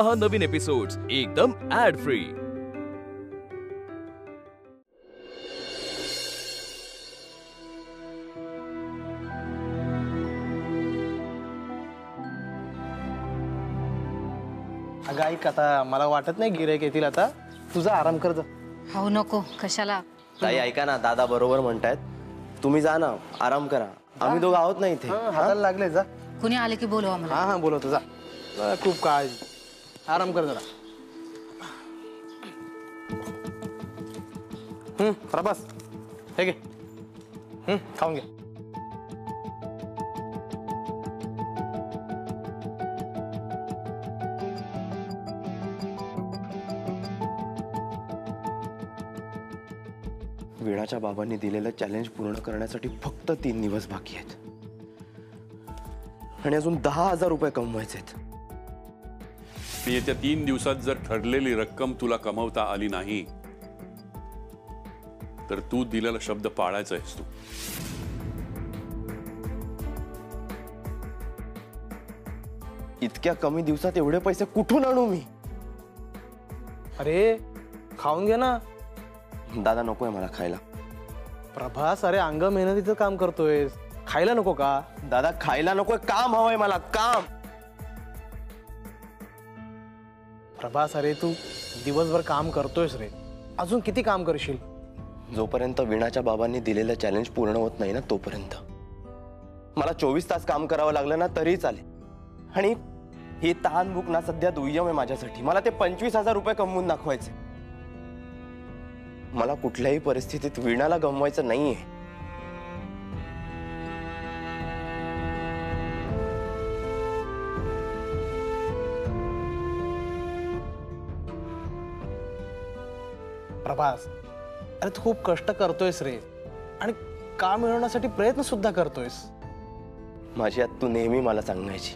पहा नवीन एपिसोड्स एकदम add free. अगं ऐक, आता मला वाटत नाही गिऱ्हाईक येतील आता, तुझा आराम कर जा. हो नको, कशाला. ताई ऐका ना, दादा बरोबर म्हणतायत, तुम्ही जा ना, आराम करा. आम्ही दोघं आहोत ना इथे. हाताला लागले जा. कुणी आले की बोलवा मला. हा बोलवतो जा. खूप काळजी, आराम कर जरा. प्रभास हे घे, खाऊन घे. वीणाच्या बाबांनी दिलेलं चॅलेंज पूर्ण करण्यासाठी फक्त 3 दिवस बाकी आहेत आणि अजून 10,000 रुपये कमवायचे आहेत. येत्या 3 दिवसात जर ठरलेली रक्कम तुला कमवता आली नाही तर तू दिलेला शब्द पाळायचा आहेस. तू इतक्या कमी दिवसात एवढे पैसे कुठून आणू मी? अरे खाऊन घे ना. दादा नकोय मला खायला. प्रभास, अरे अंग मेहनतीचं काम करतोय, खायला नको का? दादा खायला नकोय, काम हवंय मला, काम. प्रभास अरे तू दिवसभर काम करतोयस रे, अजून किती काम करशील? जोपर्यंत वीणाच्या बाबांनी दिलेलं चॅलेंज पूर्ण होत नाही ना तोपर्यंत मला 24 तास काम करावं लागलं ना तरी चालेल. आणि ही तहानभूक ना सध्या दुय्यम आहे माझ्यासाठी. मला ते 25,000 रुपये कमवून दाखवायचे. मला कुठल्याही परिस्थितीत वीणाला गमवायचं नाहीये. प्रभास अरे तू खूप कष्ट करतोयस रे, आणि काम मिळवण्यासाठी प्रयत्न सुद्धा करतोयस. माझी आत तू नेहमी मला सांगायची,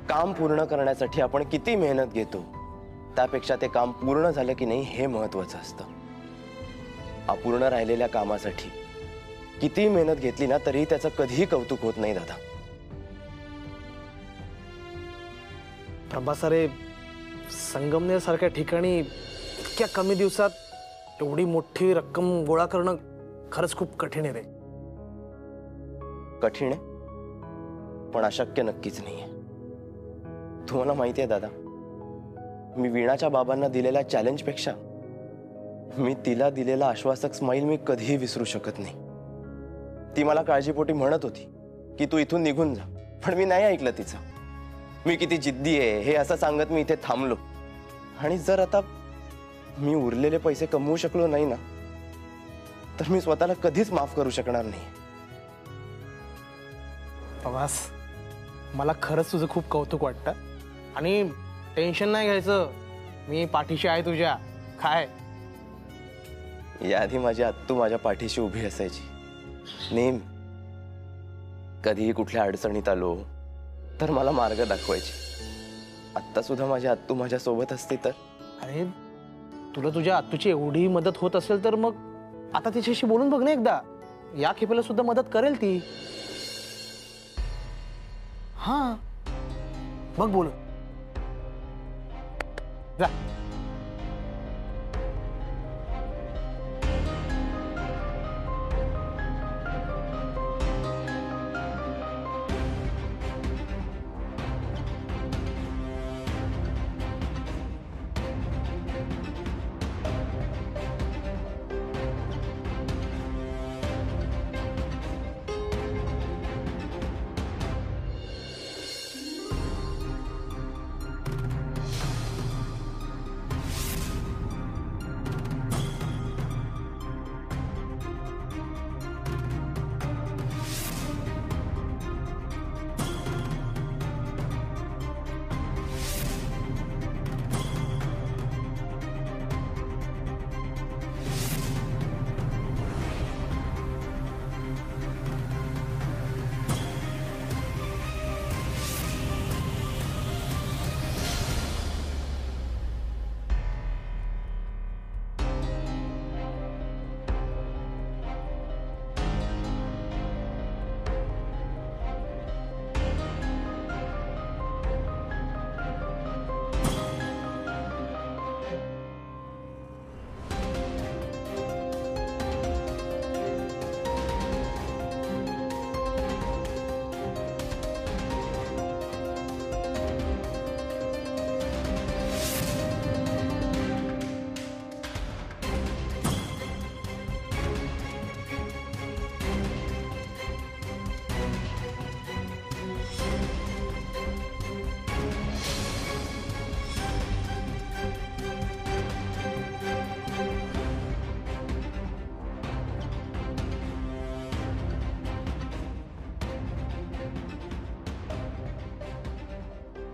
काम पूर्ण करण्यासाठी आपण किती मेहनत घेतो त्यापेक्षा ते काम पूर्ण झालं की नाही हे महत्वाचं असतं. अपूर्ण राहिलेल्या कामासाठी किती मेहनत घेतली ना तरी त्याचं कधीही कौतुक होत नाही दादा. प्रभास अरे संगमनेर सारख्या ठिकाणी इतक्या कमी दिवसात एवढी मोठी रक्कम गोळा करणं खरंच खूप कठीण आहे रे. कठीण आहे पण अशक्य नक्कीच नाहीये. तुम्हाला माहिती आहे दादा, मी वीणाच्या बाबांना दिलेल्या चॅलेंज पेक्षा मी तिला दिलेला आश्वासक स्माईल मी कधीही विसरू शकत नाही. ती मला काळजीपोटी म्हणत होती की तू इथून निघून जा, पण मी नाही ऐकलं तिचं. मी किती जिद्दी आहे हे असं सांगत मी इथे थांबलो. आणि जर आता मी उरलेले पैसे कमवू शकलो नाही ना तर मी स्वतःला कधीच माफ करू शकणार नाही. प्रभास मला खरंच तुझं खूप कौतुक वाटतं, आणि टेन्शन नाही घ्यायचं, मी पाठीशी आहे तुझ्या. काय याआधी माझी आत्तू माझ्या पाठीशी उभी असायची नेहमी. कधीही कुठल्या अडचणीत आलो तर मला मार्ग दाखवायची. आत्ता सुद्धा माझी आत्तू माझ्या सोबत असते तर. अरे तुला तुझ्या आत्तूची एवढी मदत होत असेल तर मग आता तिच्याशी बोलून बघ ना एकदा. या खेपेला सुद्धा मदत करेल ती. हा बघ बोल जा.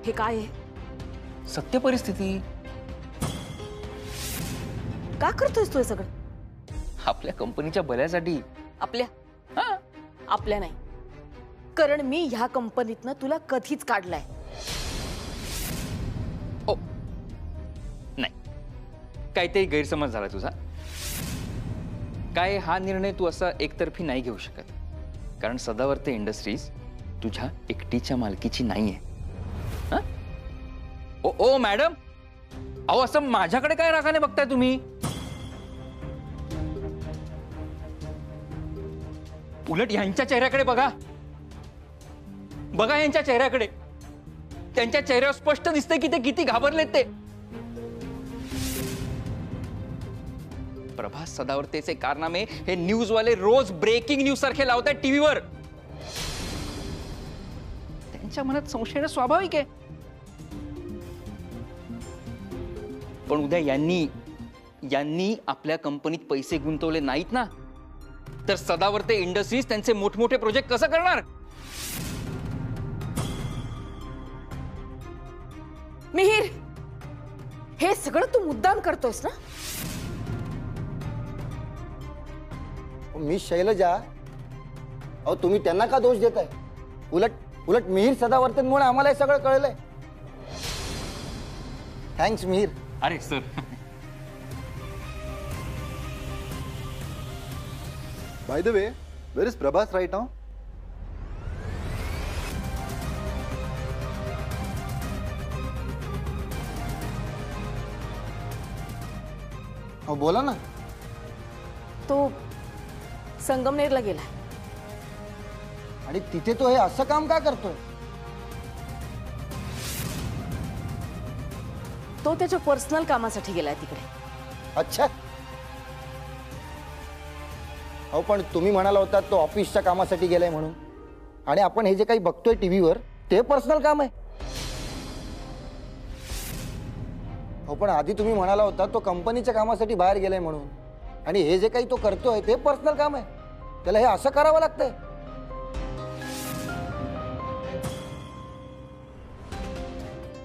हे काय आहे? सत्य परिस्थिती. का करतोयस तू हे सगळं? आपल्या कंपनीच्या भल्यासाठी. आपल्या आपल्या नाही, कारण मी ह्या कंपनीतनं तुला कधीच काढलाय. ओ नाही, काहीतरी गैरसमज झाला तुझा. काय हा निर्णय तू असा एकतर्फी नाही घेऊ शकत, कारण सदावर्ते इंडस्ट्रीज तुझ्या एकटीच्या मालकीची नाहीये. ओ ओ मॅडम, अहो असं माझ्याकडे काय रागाने बघताय तुम्ही? उलट यांच्या चेहऱ्याकडे बघा, बघा यांच्या चेहऱ्याकडे. त्यांच्या चेहऱ्यावर स्पष्ट दिसते की ते किती घाबरलेत ते. प्रभास सदावर्तेचे कारनामे हे न्यूजवाले रोज ब्रेकिंग न्यूज सारखे लावतात टीव्हीवर. त्यांच्या मनात संशय येणं स्वाभाविक आहे. पण उद्या यांनी आपल्या कंपनीत पैसे गुंतवले नाहीत ना, तर सदावर्ते इंडस्ट्रीज त्यांचे मोठमोठे प्रोजेक्ट कसं करणार? मिहिर, हे सगळं तू मुद्दाम करतोयस ना? मी शैलजा, अहो तुम्ही त्यांना का दोष देताय? उलट मिहिर सदावर्तेंमुळे आम्हाला हे सगळं कळलंय. थँक्स मिहिर. अरे sir, By the way, where is Prabhas right now? अहो बोला ना. तो संगमनेरला गेला. आणि तिथे तो हे असं काम का करतोय? तो त्याच्या पर्सनल कामासाठी गेलाय तिकडे. अच्छा. अहो पण तुम्ही म्हणाला होता तो ऑफिसच्या कामासाठी गेलाय म्हणून, आणि आपण हे जे काही बघतोय टीव्हीवर ते पर्सनल काम आहे. हो पण आधी तुम्ही म्हणाला होता तो कंपनीच्या कामासाठी बाहेर गेलाय म्हणून, आणि हे जे काही तो करतोय ते पर्सनल काम आहे. त्याला हे असं करावं लागतंय.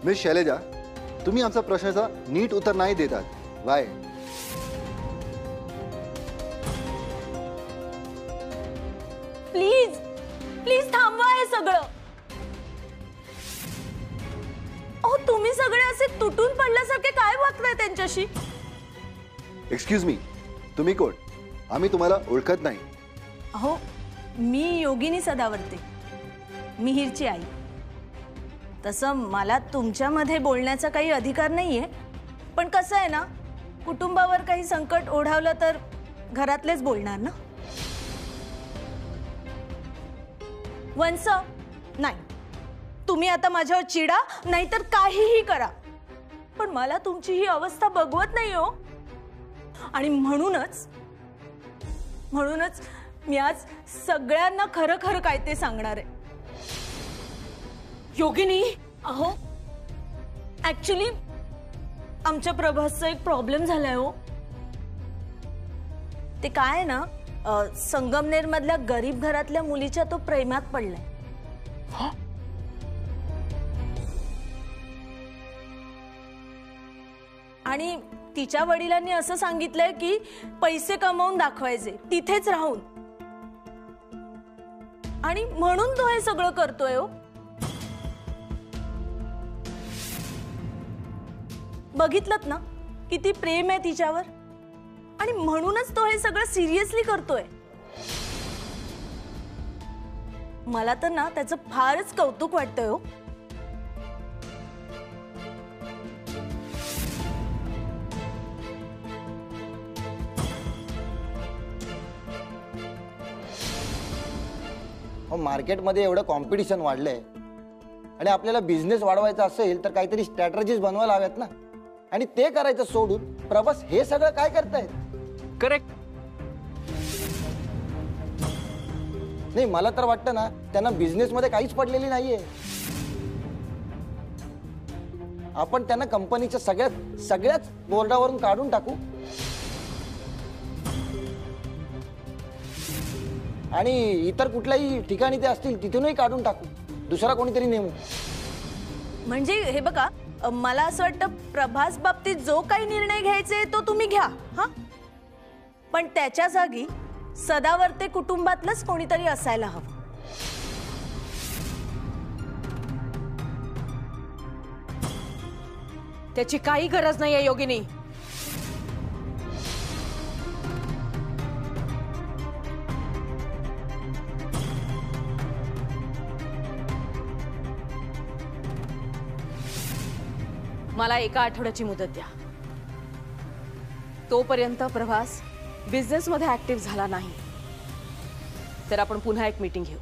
मिस शैलेजा, तुम्ही आमचा प्रश्नाचा नीट उत्तर नाही देतात. वाय? प्लीज प्लीज थांबवा हे सगळं. अहो तुम्ही सगळे असे तुटून पडल्यासारखे काय वागताय त्यांच्याशी? एक्सक्यूज मी, तुम्ही कोण? आम्ही तुम्हाला ओळखत नाही. अहो मी योगिनी सदावर्ते, मिहिरची आई. तसं मला तुमच्यामध्ये बोलण्याचा काही अधिकार नाहीये, पण कसं आहे ना, कुटुंबावर काही संकट ओढावलं तर घरातलेच बोलणार ना. वंस नाही, तुम्ही आता माझ्यावर चिडा नाहीतर काहीही करा, पण मला तुमची ही अवस्था बघवत नाही हो. आणि म्हणूनच मी आज सगळ्यांना खरं खरं काय ते सांगणार आहे. योगिनी, अहो ऍक्च्युली आमच्या प्रभासचा एक प्रॉब्लेम झालाय हो. ते काय आहे ना, संगमनेर मधल्या गरीब घरातल्या मुलीच्या तो प्रेमात पडलाय. आणि तिच्या वडिलांनी असं सांगितलंय की पैसे कमवून दाखवायचे तिथेच राहून, आणि म्हणून तो हे सगळं करतोय हो. बघितलत ना किती प्रेम आहे तिच्यावर, आणि म्हणूनच तो हे सगळं सिरियसली करतोय. मला तर ना त्याचं फारच कौतुक वाटतंय हो. मार्केटमध्ये एवढं कॉम्पिटिशन वाढलंय, आणि आपल्याला बिझनेस वाढवायचा असेल तर काहीतरी स्ट्रॅटेजीज बनवायला हव्यात ना, आणि ते करायचं सोडून प्रभास हे सगळं काय करतायत? करेक्ट. नाही, मला तर वाटतं ना त्यांना बिझनेस मध्ये काहीच पडलेली नाहीये. आपण त्यांना कंपनीच्या सगळ्याच बोर्डावरून काढून टाकू, आणि इतर कुठल्याही ठिकाणी ते असतील तिथूनही काढून टाकू, दुसरा कोणीतरी नेमू. म्हणजे हे बघा, मला असं वाटतं प्रभास बाबतीत जो काही निर्णय घ्यायचे तो तुम्ही घ्या, हा. पण त्याच्या जागी सदावर्ते कुटुंबातलंच कोणीतरी असायला हवं. त्याची काही गरज नाहीये योगिनी. मला एका आठवड्याची मुदत द्या. तोपर्यंत प्रभास बिझनेस मध्ये ऍक्टिव्ह झाला नाही तर आपण पुन्हा एक मीटिंग घेऊ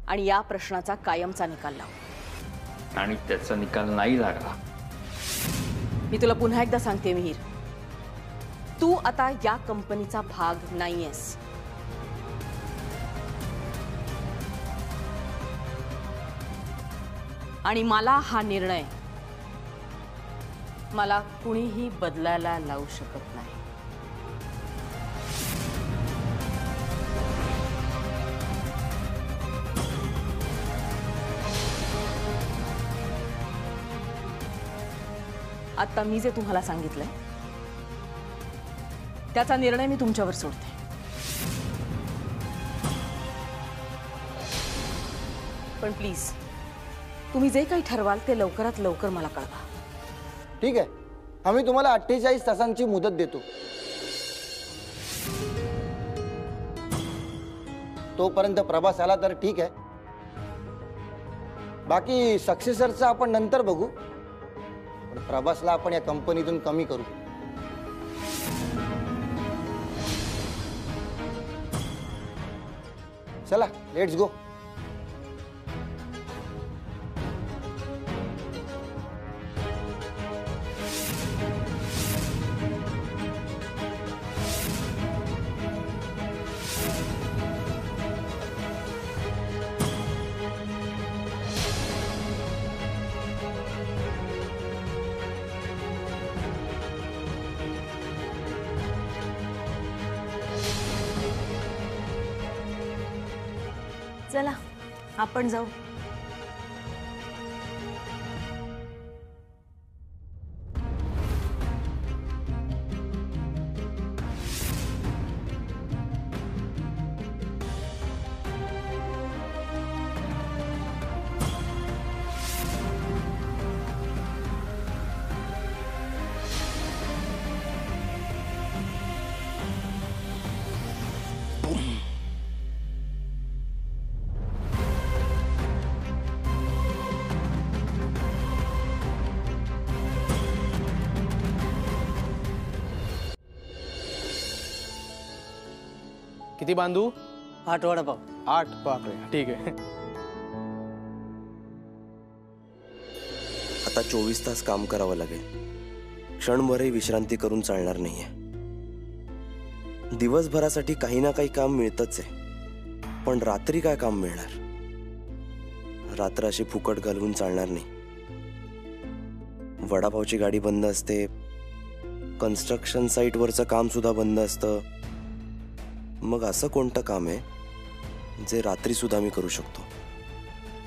आणि या प्रश्नाचा कायमचा निकाल लावू. आणि त्याचा निकाल नाही लागला. मी तुला पुन्हा एकदा सांगते मिहीर, तू आता या कंपनीचा भाग नाहीयेस. आणि मला हा निर्णय मला कुणीही बदलायला लावू शकत नाही. आता मी जे तुम्हाला सांगितलंय त्याचा निर्णय मी तुमच्यावर सोडते. पण प्लीज तुम्ही जे काही ठरवाल ते लवकरात लवकर मला कळवा. ठीक आहे, आम्ही तुम्हाला 48 तासांची मुदत देतो. तोपर्यंत प्रभास आला तर ठीक आहे, बाकी सक्सेसरचं आपण नंतर बघू. पण प्रभासला आपण या कंपनीतून कमी करू. चला, लेट्स गो. चला आपण जाऊ. किती बांधू? 8 वडापाव. 8 बापरे, ठीक आहे. आता 24 तास काम करावं लागेल. क्षणभरही विश्रांती करून चालणार नाहीये. दिवसभरासाठी काही ना काही काम मिळतच आहे, पण रात्री काय काम मिळणार? रात्र अशी फुकट घालवून चालणार नाही. वडापावची गाडी बंद असते, कन्स्ट्रक्शन साईटवरचं काम सुद्धा बंद असतं. मग असं कोणतं काम आहे जे रात्री सुद्धा मी करू शकतो?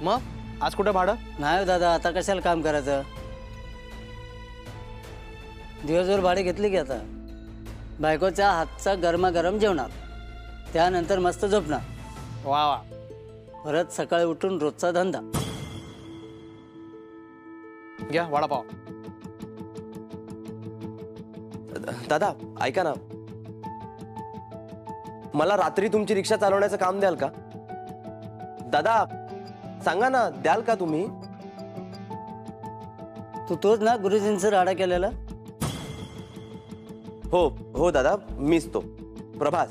मग आज कुठे भाडं? नाही दादा, आता कशाला काम करायचं? दिवसभर भाडे घेतली की आता बायकोच्या हातचा गरमागरम जेवणार, त्यानंतर मस्त झोपणार. वा वा. परत सकाळी उठून रोजचा धंदा. घ्या वडापाव. दादा ऐका ना, मला रात्री तुमची रिक्षा चालवण्याचं काम द्याल का? दादा सांगा ना, द्याल का तुम्ही? तोच ना गुरुजींचा राडा केलेला? हो हो दादा, मीच तो प्रभास.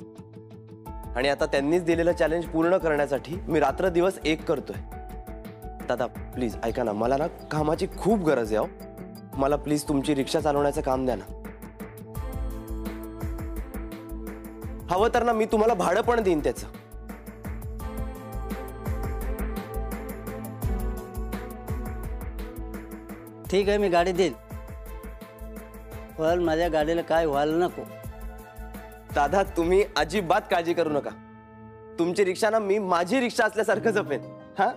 आणि आता त्यांनीच दिलेलं चॅलेंज पूर्ण करण्यासाठी मी रात्र दिवस एक करतोय. दादा प्लीज ऐका ना, मला ना कामाची खूप गरज आहे. मला प्लीज तुमची रिक्षा चालवण्याचं काम द्या ना. हवं तर ना मी तुम्हाला भाडं पण देईन त्याचं. ठीक आहे, मी गाडी देईल, पण माझ्या गाडीला काय व्हायला नको. दादा तुम्ही अजिबात काळजी करू नका. तुमची रिक्षा ना मी माझी रिक्षा असल्यासारखं जपेन. हा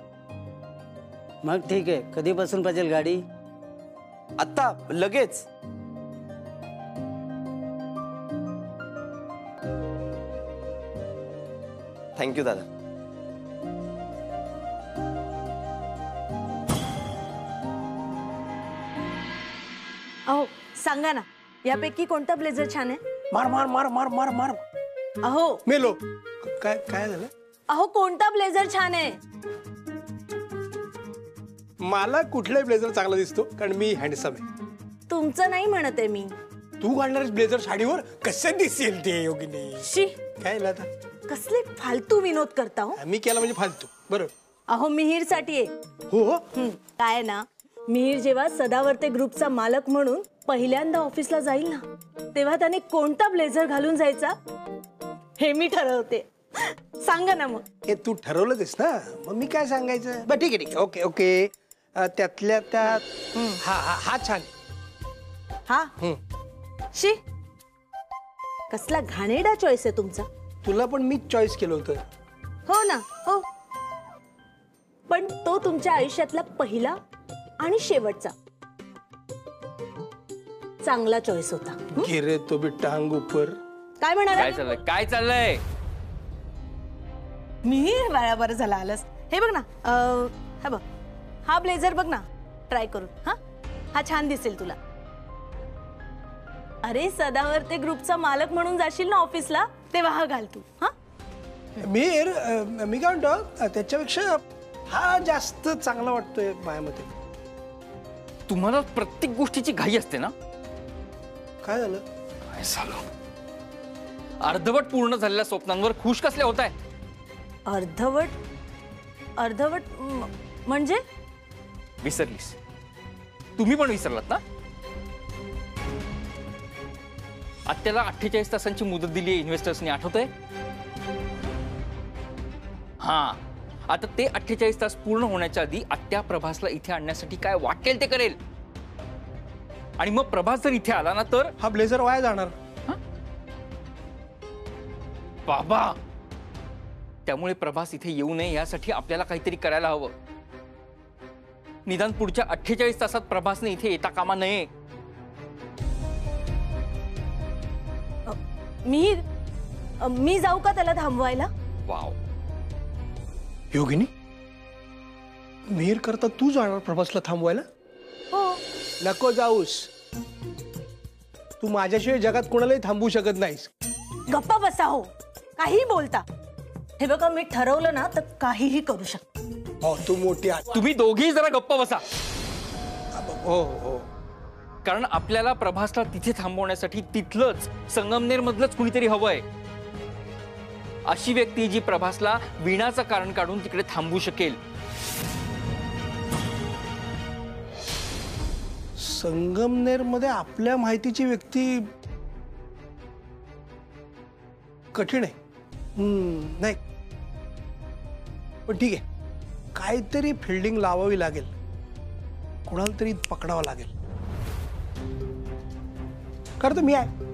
मग ठीक आहे, कधीपासून पाहिजे गाडी? आत्ता लगेच. थँक्यू दादा. अहो सांगा ना, यापैकी कोणता ब्लेझर छान आहे? मार मार मार मार मार मार. अहो मेलो. काय काय झालं? अहो कोणता ब्लेझर छान आहे? मला कुठलाही ब्लेझर चांगला दिसतो, कारण मी हँडसम आहे. तुमचं नाही म्हणत आहे मी. तू घालणारच ब्लेझर साडीवर कसं दिसेल ते योगिनी? शी, काय आता कसले फालतू विनोद करता हो. मी केला म्हणजे फालतू. बरं. अहो मिहीरसाठी आहे. हो हो. काय ना, मिहीर जेव्हा सदावर्ते ग्रुपचा मालक म्हणून पहिल्यांदा ऑफिसला जाईल ना, तेव्हा त्याने कोणता ब्लेझर घालून जायचा हे मी ठरवते. सांगा ना मग. हे तू ठरवलंच ना, मग मी काय सांगायचं? बरं ठीक आहे ठीक आहे. Okay okay. त्यातल्या त्यात हा हा हा छान. हा शी, कसला घाणेरडा चॉईस आहे तुमचा. तुला पण मी चॉईस केलं होतं. हो ना, हो. पण तो तुमच्या आयुष्यातला पहिला आणि शेवटचा चांगला चॉईस होता. गिरे तो भी टांग ऊपर. काय म्हणाला? काय चाललंय, काय चाललंय? मिहीर बरोबर झाला आलंस. हे बघ ना, हा बघ, हा ब्लेझर बघ ना, ट्राय करून. हा छान दिसेल तुला. अरे सदावर्ते ग्रुपचा मालक म्हणून जाशील ना ऑफिसला, तेव्हा हा घाल तू. हा मी काय म्हणतो, त्याच्यापेक्षा हा जास्त चांगला वाटतोय माझ्या मते. तुम्हाला प्रत्येक गोष्टीची घाई असते ना. काय झालं? काय झालं? अर्धवट पूर्ण झालेल्या स्वप्नांवर खुश कसले होत आहे? अर्धवट अर्धवट म्हणजे? विसरलीस? तुम्ही पण विसरलात ना? आत्याला 48 तासांची मुदत दिली आहे इन्व्हेस्टर्सनी, आठवतंय? हा, आता ते 48 तास पूर्ण होण्याच्या आधी आत्या प्रभासला इथे आणण्यासाठी काय वाटेल ते करेल. आणि मग प्रभास जर इथे आला ना, तर हा ब्लेझर वाया जाणार. बाबा, त्यामुळे प्रभास इथे येऊ नये यासाठी आपल्याला काहीतरी करायला हवं. निदान पुढच्या 48 तासात प्रभासने इथे येता कामा नये. मी जाऊ का त्याला थांबवायला? वाव. योगिनी, मिहीर करता तू जाणार प्रभासला थांबवायला? हो. नको जाऊस. तू माझ्याशिवाय जगात कोणालाही थांबवू शकत नाहीस. गप्पा बसा हो, काही बोलता. हे बघा, मी ठरवलं ना तर काहीही करू शकते. हो, तू मोठी. तुम्ही दोघेही जरा गप्पा बसा. हो हो. कारण आपल्याला प्रभासला तिथे थांबवण्यासाठी तिथलंच संगमनेर मधलंच कुणीतरी हवंय. अशी व्यक्ती जी प्रभासला विणाचं कारण काढून तिकडे थांबवू शकेल. संगमनेर मध्ये आपल्या माहितीची व्यक्ती कठीण आहे. नाही, पण ठीक आहे, काहीतरी फिल्डिंग लावावी लागेल, कोणाला तरी पकडावं लागेल. करतो मी आहे.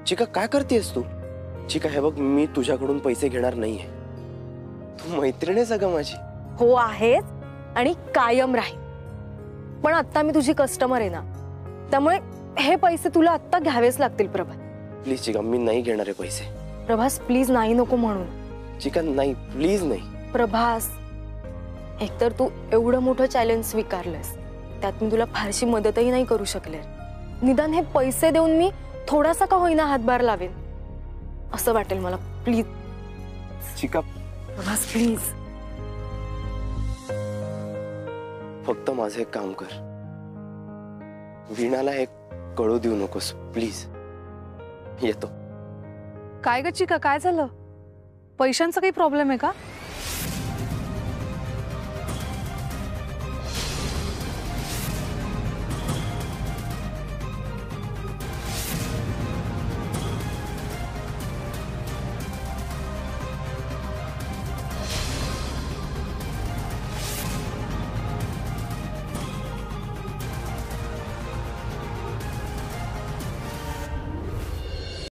चिका काय करतेस तू? चिका हे बघ, मी तुझ्याकडून पैसे घेणार नाहीये. तू मैत्रीण आहेस अगं माझी. हो आहेच, आणि कायम राहील. पण आता मी तुझी कस्टमर आहे ना, त्यामुळे हे पैसे तुला आता घ्यावेच लागतील प्रभास. प्लीज चिका, मी नाही घेणार आहे पैसे. प्रभास प्लीज, नाही नको म्हणून. चिका नाही, प्लीज नाही. प्रभास, एकतर तू एवढं मोठं चॅलेंज स्वीकारलंस, त्यात मी तुला फारशी मदतही नाही करू शकले. निदान हे पैसे देऊन मी थोडासा का होईना हातभार लावेन असं वाटेल मला. प्लीज चिका. प्रभास प्लीज. फक्त माझं एक काम कर, वीणाला एक कळू देऊ नकोस प्लीज. येतो. काय ग चिका, काय झालं? पैशांचा काही प्रॉब्लेम आहे का?